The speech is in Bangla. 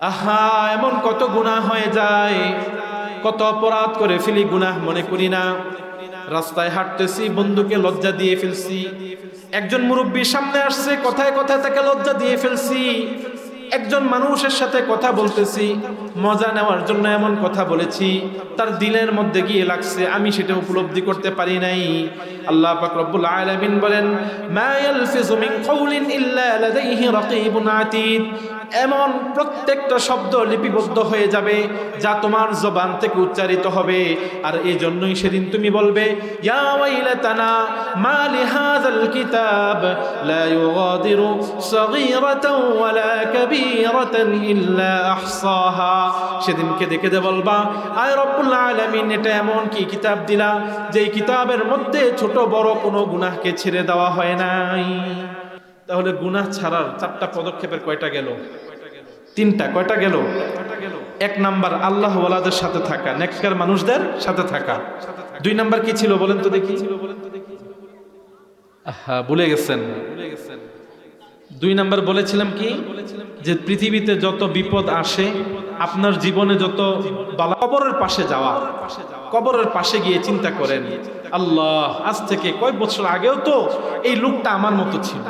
আহা, এমন কত গুনাহ হয়ে যায়, কত অপরাধ করে ফেলি, গুনাহ মনে করি না। রাস্তায় হাঁটতেছি, বন্ধুকে লজ্জা দিয়ে ফেলছি। একজন মুরব্বীর সামনে আসছে, কথায় কথায় তাকে লজ্জা দিয়ে ফেলছি। একজন মানুষের সাথে কথা বলতেছি, মজা নেওয়ার জন্য এমন কথা বলেছি, তার দিলের মধ্যে গিয়ে লাগছে, আমি সেটা উপলব্ধি করতে পারি নাই। আল্লাহ পাক রব্বুল আলামিন বলেন, মা ইয়ালফিযু মিন কাওলিন ইল্লা লাদাইহি রাকীবুন আতীদ। এমন প্রত্যেকটা শব্দ লিপিবদ্ধ হয়ে যাবে যা তোমার জবান থেকে উচ্চারিত হবে, আর এই জন্যই সেদিন তুমি বলবে, ইয়া ওয়াইলাতানা মা লিহাযাল কিতাব লা ইউগাদিরু সগীরাতান ওয়ালা কাবীরাতান ইল্লা আহসাহা। সেদিনকে দেখে বলবা, আয় রব্বুল আলামিন, এটা এমন কি কিতাব দিলা যেই কিতাবের মধ্যে ছোট বড় কোনো গুনাহকে ছেড়ে দেওয়া হয় নাই। তাহলে গুনাহ ছাড়ার 4টা পদক্ষেপের কয়টা গেল? 3টা। কয়টা গেল? এক নাম্বার আল্লাহ ওয়ালাদের সাথে থাকা, নেককার মানুষদের সাথে থাকা। 2 নাম্বার কি ছিল বলেন তো দেখি? ভুলে গেছেন। 2 নাম্বার বলেছিলাম কি, যে পৃথিবীতে যত বিপদ আসে, আপনার জীবনে যত বালা, কবরের পাশে যাওয়া। কবরের পাশে গিয়ে চিন্তা করেন, আল্লাহ, আজ থেকে কয়েক বছর আগেও তো এই লোকটা আমার মতো ছিল,